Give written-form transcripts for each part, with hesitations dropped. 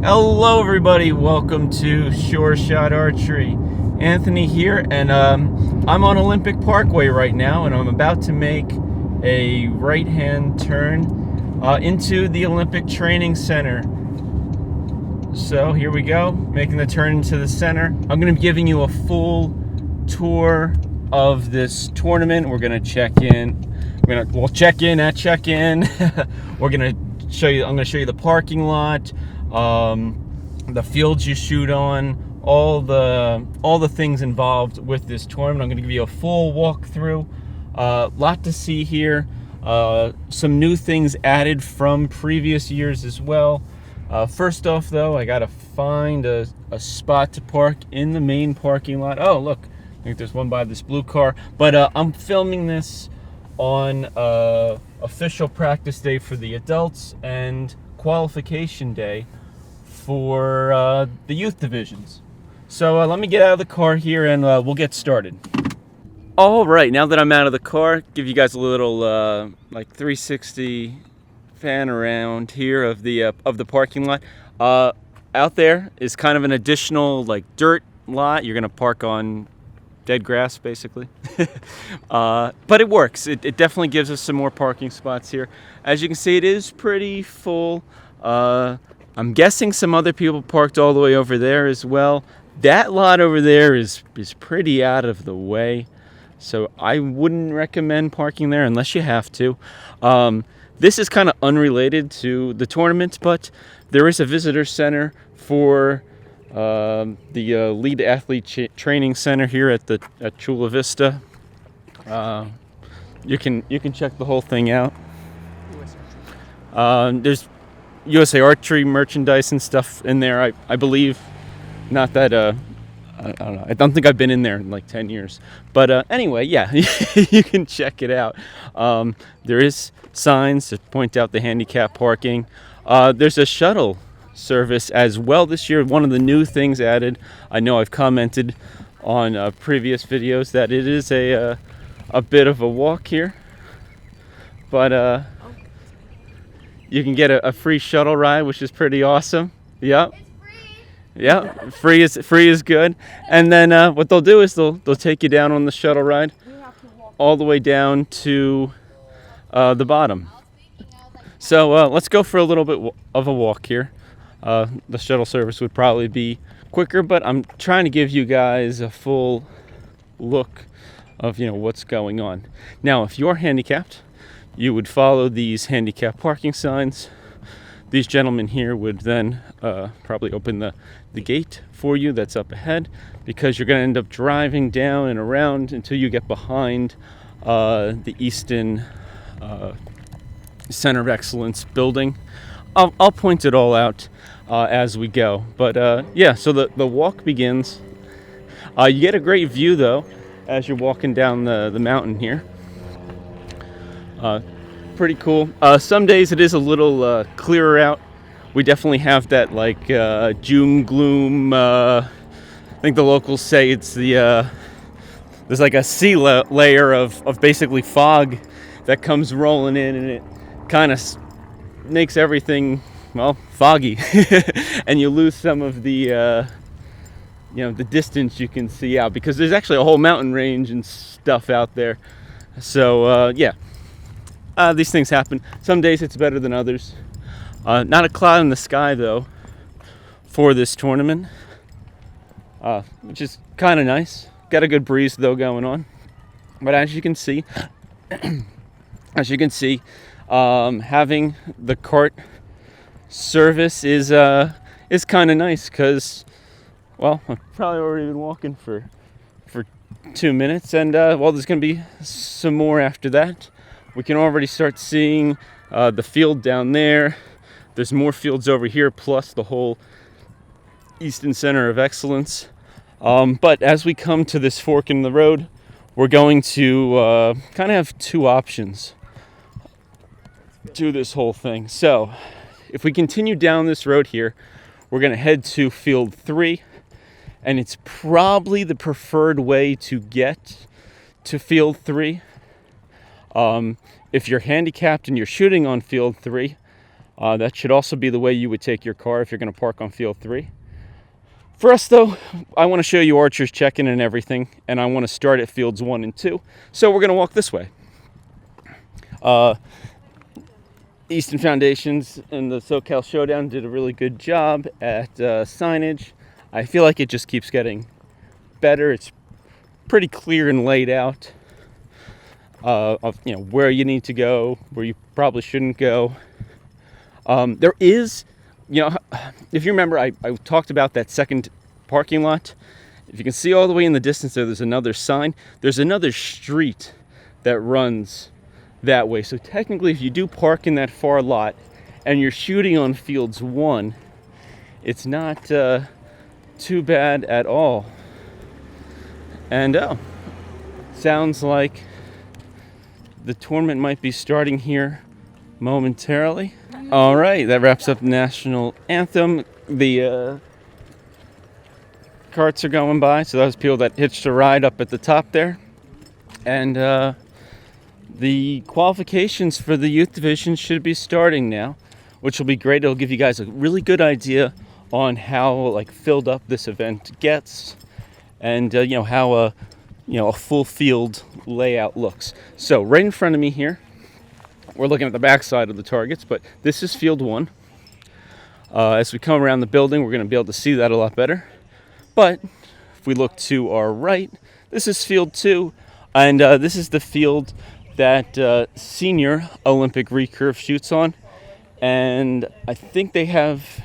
Hello everybody, welcome to Sure Shot Archery. Anthony here, and I'm on Olympic Parkway right now, and I'm about to make a right-hand turn into the Olympic Training Center. So here we go, making the turn into the center. I'm going to be giving you a full tour of this tournament. We're going to check in. We'll check in at check-in. We're going to show you. I'm going to show you the parking lot. The fields you shoot on, all the things involved with this tournament. I'm going to give you a full walkthrough. Lot to see here. Some new things added from previous years as well. First off, though, I got to find a spot to park in the main parking lot. Oh, look, I think there's one by this blue car. But I'm filming this on official practice day for the adults and qualification day for the youth divisions. So let me get out of the car here and we'll get started. All right, now that I'm out of the car, give you guys a little like 360 fan around here of the parking lot. Out there is kind of an additional like dirt lot. You're gonna park on dead grass basically. But it works. It definitely gives us some more parking spots here. As you can see, it is pretty full. I'm guessing some other people parked all the way over there as well. That lot over there is pretty out of the way, so I wouldn't recommend parking there unless you have to. This is kind of unrelated to the tournament, but there is a visitor center for the lead athlete training center here at Chula Vista. You can check the whole thing out. There's USA Archery merchandise and stuff in there, I believe. Not that I don't know. I don't think I've been in there in like 10 years. But anyway, yeah, you can check it out. There is signs to point out the handicap parking. There's a shuttle service as well this year. One of the new things added. I know I've commented on previous videos that it is a bit of a walk here, but you can get a free shuttle ride, which is pretty awesome. Yep. It's free. Yeah, free is good. And then what they'll do is they'll take you down on the shuttle ride all the way down to the bottom. So let's go for a little bit of a walk here. The shuttle service would probably be quicker, but I'm trying to give you guys a full look of what's going on. Now, if you're handicapped, you would follow these handicap parking signs. These gentlemen here would then probably open the gate for you that's up ahead, because you're going to end up driving down and around until you get behind the Easton Center of Excellence building. I'll point it all out as we go. But yeah, so the walk begins. You get a great view, though, as you're walking down the mountain here. Pretty cool. Some days it is a little clearer out. We definitely have that like June gloom. I think the locals say it's there's like a sea layer of basically fog that comes rolling in, and it kind of makes everything foggy, and you lose some of the the distance you can see out, because there's actually a whole mountain range and stuff out there. So yeah. These things happen. Some days it's better than others. Not a cloud in the sky, though, for this tournament, which is kind of nice. Got a good breeze, though, going on. But as you can see, having the cart service is kind of nice, because, well, I've probably already been walking for 2 minutes, and well, there's going to be some more after that. We can already start seeing the field down there. There's more fields over here, plus the whole Easton Center of Excellence. But as we come to this fork in the road, we're going to kind of have two options to this whole thing. So if we continue down this road here, we're going to head to field 3, and it's probably the preferred way to get to field 3. If you're handicapped and you're shooting on field 3, That should also be the way you would take your car if you're going to park on field 3. For us, though, I want to show you archers check-in and everything, and I want to start at fields 1 and 2. So we're going to walk this way. Easton Foundations and the SoCal Showdown did a really good job at signage. I feel like it just keeps getting better. It's pretty clear and laid out of where you need to go, where you probably shouldn't go. There is, if you remember, I talked about that second parking lot. If you can see all the way in the distance there's another sign. There's another street that runs that way. So technically, if you do park in that far lot and you're shooting on fields 1, it's not too bad at all. And sounds like the tournament might be starting here momentarily. All right, that wraps up the national anthem. The carts are going by, so that was people that hitched a ride up at the top there. And the qualifications for the youth division should be starting now, which will be great. It'll give you guys a really good idea on how filled up this event gets, and how a full field layout looks. So right in front of me here, we're looking at the back side of the targets, but this is field 1. As we come around the building, we're going to be able to see that a lot better. But if we look to our right, this is field 2, and this is the field that senior Olympic recurve shoots on. And I think they have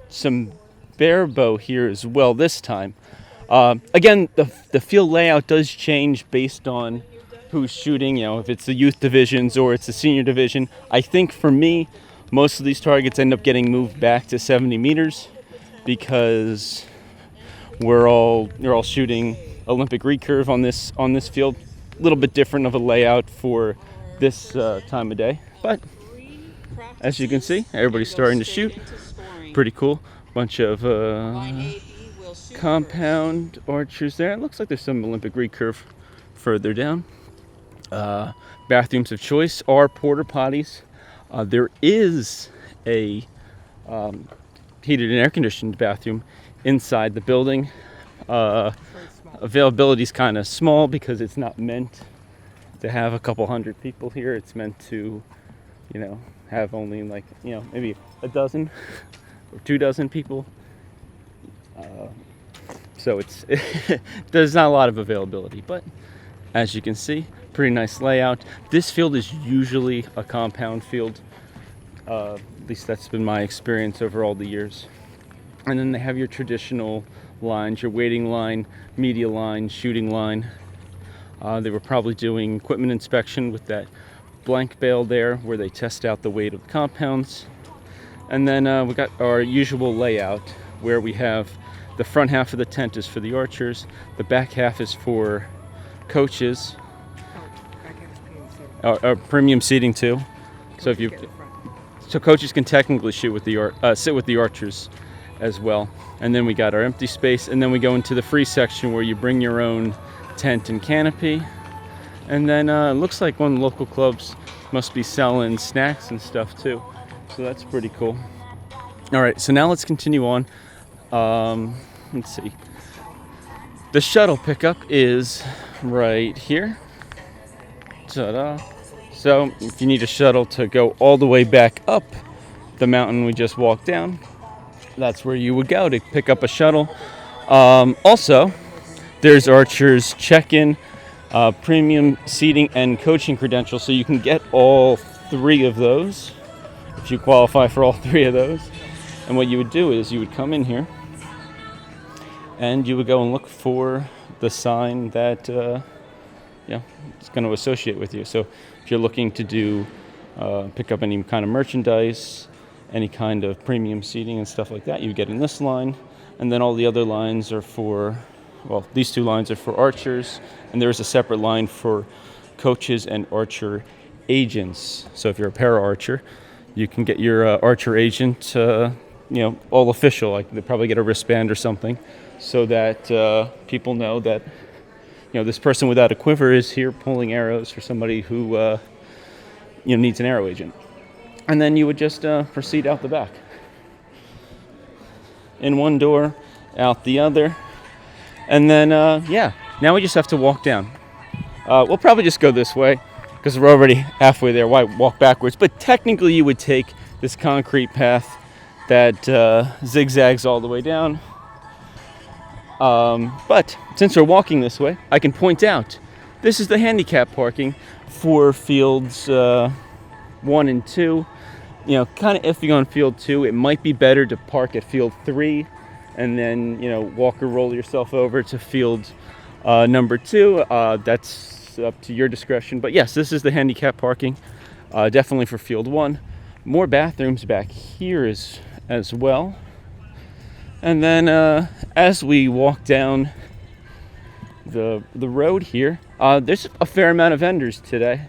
some bare bow here as well this time. Again, the field layout does change based on who's shooting, if it's the youth divisions or it's the senior division. I think for me, most of these targets end up getting moved back to 70 meters because you're all shooting Olympic recurve on this field. A little bit different of a layout for this time of day, but as you can see, everybody's starting to shoot. Pretty cool. Bunch of compound archers there. It looks like there's some Olympic recurve further down. Bathrooms of choice are porta potties. There is a heated and air-conditioned bathroom inside the building. Availability is kind of small because it's not meant to have a couple hundred people here. It's meant to, have only maybe a dozen or 2 dozen people. So there's not a lot of availability, but as you can see, pretty nice layout. This field is usually a compound field. At least that's been my experience over all the years. And then they have your traditional lines, your waiting line, media line, shooting line. They were probably doing equipment inspection with that blank bale there where they test out the weight of the compounds. And then we got our usual layout where we have the front half of the tent is for the archers, the back half is for coaches, premium seating too. So coaches can technically sit with the archers as well. And then we got our empty space, and then we go into the free section where you bring your own tent and canopy. And then it looks like one of the local clubs must be selling snacks and stuff too. So that's pretty cool. All right, so now let's continue on. Let's see. The shuttle pickup is right here. Ta-da. So if you need a shuttle to go all the way back up the mountain we just walked down, that's where you would go to pick up a shuttle. Also, there's Archer's check-in, premium seating, and coaching credentials, so you can get all 3 of those if you qualify for all 3 of those. And what you would do is you would come in here and you would go and look for the sign that it's going to associate with you. So if you're looking to do pick up any kind of merchandise, any kind of premium seating and stuff like that, you get in this line. And then all the other lines are for, these 2 lines are for archers, and there's a separate line for coaches and archer agents. So if you're a para archer, you can get your archer agent, all official. Like they probably get a wristband or something, so that people know that this person without a quiver is here pulling arrows for somebody who needs an arrow agent. and then you would just proceed out the back. In one door, out the other. And then, yeah, now we just have to walk down. We'll probably just go this way because we're already halfway there. Why walk backwards? But technically you would take this concrete path that zigzags all the way down. But since we're walking this way, I can point out this is the handicap parking for fields 1 and 2. You know, kind of iffy on field 2. It might be better to park at field 3 and then, you know, walk or roll yourself over to field number 2. That's up to your discretion. But yes, this is the handicap parking, definitely for field 1. More bathrooms back here as well. And then as we walk down the road here, there's a fair amount of vendors today.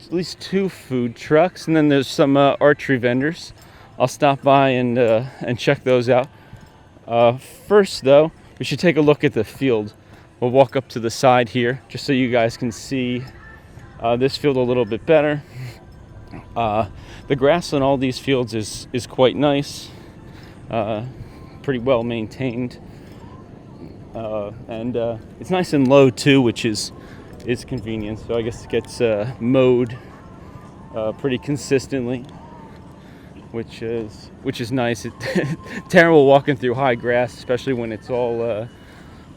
At least 2 food trucks, and then there's some archery vendors. I'll stop by and check those out. First, though, we should take a look at the field. We'll walk up to the side here, just so you guys can see this field a little bit better. The grass on all these fields is quite nice, pretty well maintained, and it's nice and low too, which is convenient. So I guess it gets mowed pretty consistently, which is nice. Terrible walking through high grass, especially when it's all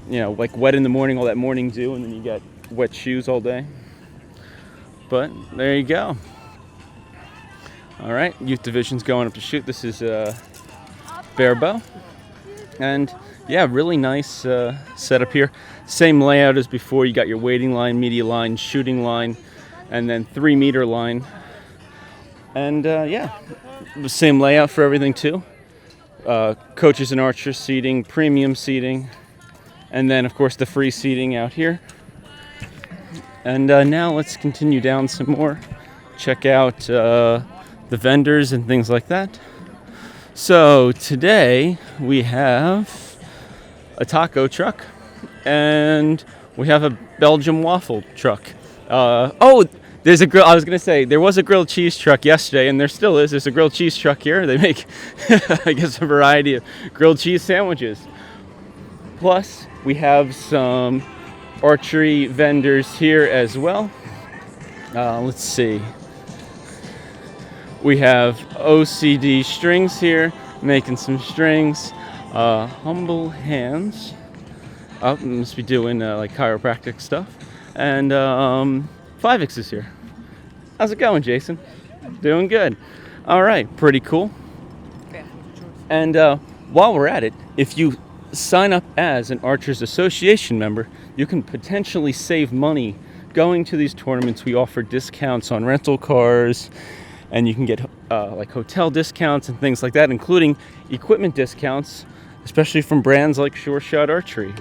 you know, like wet in the morning, all that morning dew, and then you got wet shoes all day. But there you go. All right, youth division's going up to shoot. This is bare bow, and yeah, really nice setup here. Same layout as before. You got your waiting line, media line, shooting line, and then 3-meter line. And yeah, the same layout for everything too. Coaches and archers seating, premium seating, and then of course the free seating out here. And now let's continue down some more. Check out the vendors and things like that. So today we have a taco truck and we have a Belgian waffle truck. There's a grill. I was gonna say there was a grilled cheese truck yesterday, and there still is. There's a grilled cheese truck here. They make, I guess, a variety of grilled cheese sandwiches. Plus, we have some archery vendors here as well. Let's see. We have OCD strings here, making some strings. Humble Hands. Must be doing like chiropractic stuff. And 5X is here. How's it going, Jason? Doing good. All right, pretty cool. And while we're at it, if you sign up as an Archers Association member, you can potentially save money going to these tournaments. We offer discounts on rental cars, and you can get like hotel discounts and things like that, including equipment discounts, especially from brands like Sure Shot Archery.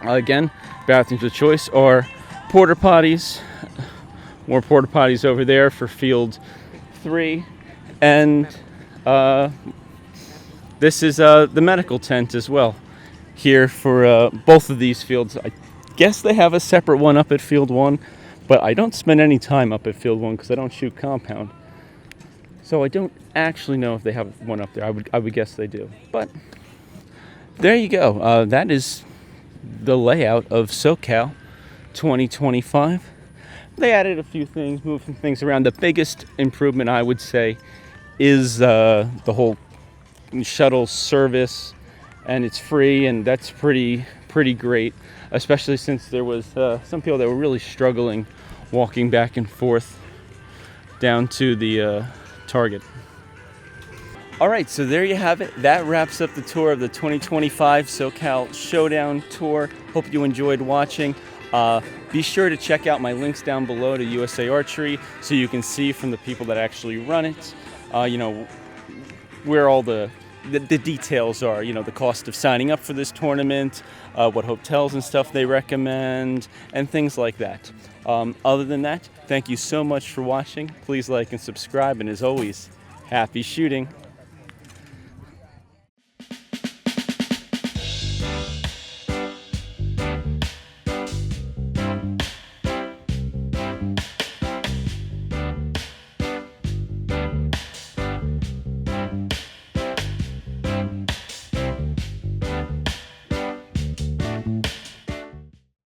Again, bathrooms of choice are porta potties. More porta potties over there for field 3, and this is the medical tent as well here for both of these fields. I guess they have a separate one up at field 1, but I don't spend any time up at field 1 because I don't shoot compound, so I don't actually know if they have one up there. I would guess they do, but there you go. That is the layout of SoCal 2025. They added a few things, moved some things around. The biggest improvement, I would say, is the whole shuttle service, and it's free, and that's pretty great, especially since there was some people that were really struggling walking back and forth down to the target. All right, so there you have it. That wraps up the tour of the 2025 SoCal Showdown Tour. Hope you enjoyed watching. Be sure to check out my links down below to USA Archery so you can see from the people that actually run it, you know, where all the details are, you know, the cost of signing up for this tournament, what hotels and stuff they recommend, and things like that. Other than that, thank you so much for watching. Please like and subscribe, and as always, happy shooting.